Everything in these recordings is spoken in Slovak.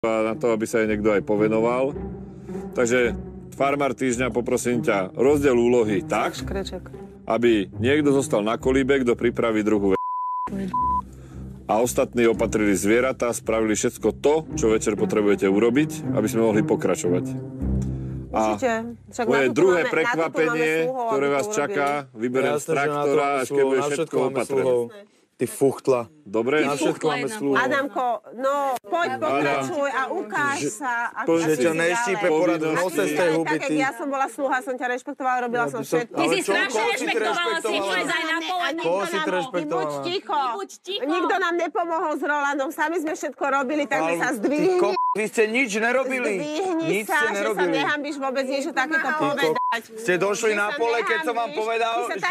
na to, aby sa jej niekto aj povenoval. Takže farmár týždňa, poprosím ťa, rozdiel úlohy tak, aby niekto zostal na kolíbe, kto pripraví druhú a ostatní opatrili zvieratá, spravili všetko to, čo večer potrebujete urobiť, aby sme mohli pokračovať. A moje druhé prekvapenie, ktoré vás čaká, vyberiem z traktora, až keď bude všetko opatrené. Ty fuchtla. Dobre? Na všetko máme slúho. Adamko, no poď pokračuj a ukáž sa. Že ťa neštípe porad v nose z tej huby, ty. Ja som bola sluha, som ťa rešpektovala, robila som všetko. Ty si strašne rešpektovala, si aj na pole. Koho si to rešpektovala? Buď ticho. Nikto nám nepomohol s Rolandom, sami sme všetko robili, takže sa zdvihni. Vy ste nič nerobili. Zdvihni sa, že sa nehambíš vôbec niečo takéto povedať. Ste došli na pole, keď som vám povedal, že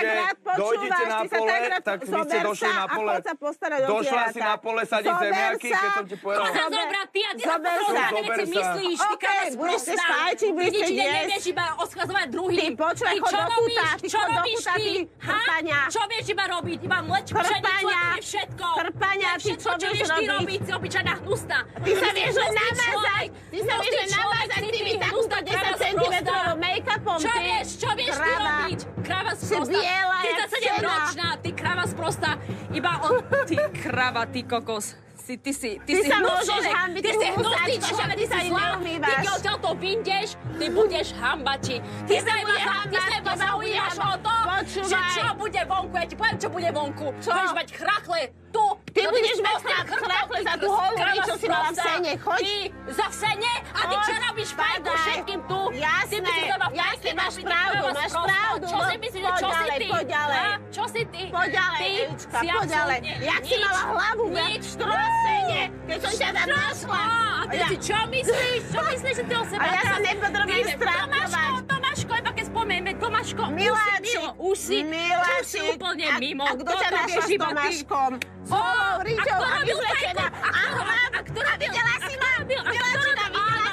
dojdete na pole, tak vy ste došli na pole. Došla si na pole sadiť zemiaky, keď som ti povedal. Koľko zobrať ty a ty na to veci myslíš. Ty káva sprostá. Nič nevieš iba odskazovať druhým. Ty čo robíš ty? Čo vieš iba robiť? Iba mleč, pšenicu, všetko. Krpania, ty čo vieš robiť? Si obyčajná hnusná. Ty sa vieš namazať. Ty sa vieš namazať tými takúto 10 cm make-upom. Čo vieš ty robiť? Krava sprostá. Ty 7-ročná, ty krava sprostá. Iba on, ty krava, ty kokos. Ty si môžeš hambiť, ty si hnusný človek, ty sa im neumývaš. Ty keď odtiaľto vyjdeš, ty budeš hambači. Ty sa iba zaujímaš o to, že čo bude vonku. Ja ti poviem, čo bude vonku. Budeš mať chrachle tu. Ty budeš mať chrachle za tú holú, čo si mala v sene. Choď. Ty za v sene? A ty čo robíš fajku všetkým tu? Jasne, máš pravdu. Čo si myslíš, že čo si ty? Poď ďalej. Čo si ty? Poď ďalej, Elička, poď ďalej. Jak si mala hlavu v sene, keď som ťa tam našla. A ty si čo myslíš? Čo myslíš, že ty o seba? A ja sa nepotrebujem strákovať. Tomáško, iba keď spomeneme, Tomáško, už si úplne mimo. A kto ťa našla s Tomáškom? S holou ríďou a vyzlečená. A ktorá videla si ma?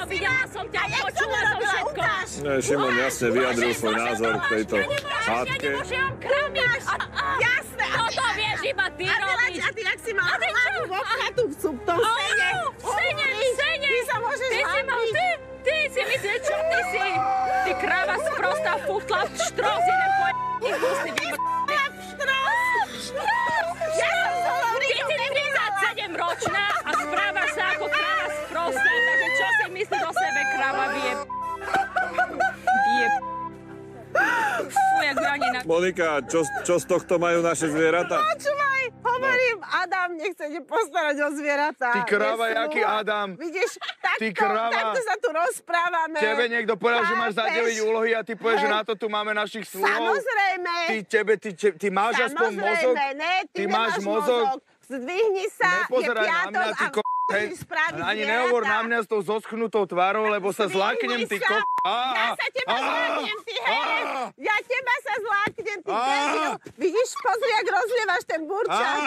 Videla som ťa, počula som všetko. Šimon jasne vyjadril svoj názor k tejto hádke. Jasné. Toto vieš iba ty robiť. A ty, jak si mala hlavu v oknatu v tom sene. V sene. Ty sa môžeš hambiť. Ty si myslíš, čo ty si? Ty kráva sprostá fuchtla štros, jeden ty hustý Štros. Ja som s holou ríďou nevidela. Ty si 37-ročná a správaš sa ako kráva sprostá, takže čo si myslíš o sebe, kráva vie? Monika, čo z tohto majú naše zvieratá? Počúvaj, hovorím, Adam nechce postarať o zvieratá. Ty kráva, jaký Adam? Vidíš, takto sa tu rozprávame. Tebe niekto povedal, že máš zadeliť úlohy a ty povieš, že na to tu máme našich sluhov. Samozrejme. Ty máš aspoň mozog? Ty máš mozog. Zdvihni sa, je piatok a ani nehovor na mňa s tou zoschnutou tvárou, lebo sa zláknem, ty ko... Ja sa teba zláknem, ty herec. Ja teba sa zláknem, ty debil. Vidíš, pozri, jak rozlievaš ten burčak.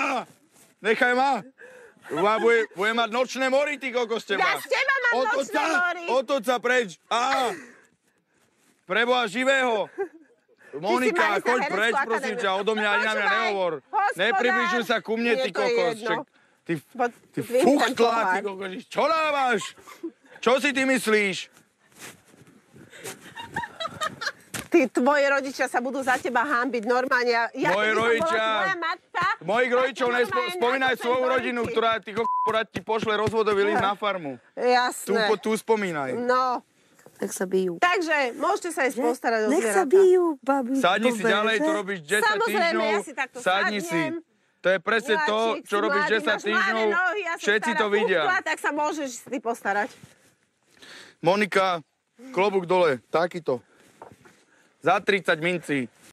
Nechaj ma. Bude mať nočné mory, ty kokos teba. Ja z teba mám nočné mory. Otoď sa preč. Preboha živého. Monika, choď preč, prosím ťa, odo mňa ani na mňa nehovor. Nepribližuj sa ku mne, ty kokos. Ty fuchtla, ty kokos. Čo dávaš? Čo si ty myslíš? Tvoji rodičia sa budú za teba hanbiť normálne. Moji rodičia. Mojich rodičov spomínaj svoju rodinu, ktorá ti pošle rozvodový list na farmu. Jasné. Tu spomínaj. No. Tak sa bijú. Takže, môžete sa ísť postarať o zvieratá. Nech sa bijú, babi. Sadni si ďalej, to robíš 10 týždňov. Samozrejme, ja si takto sadni si. To je presne to, čo robíš 10 týždňov. Všetci to vidia. Tak sa môžeš ty postarať. Monika, klobúk dole, takýto. Za 30 mincí.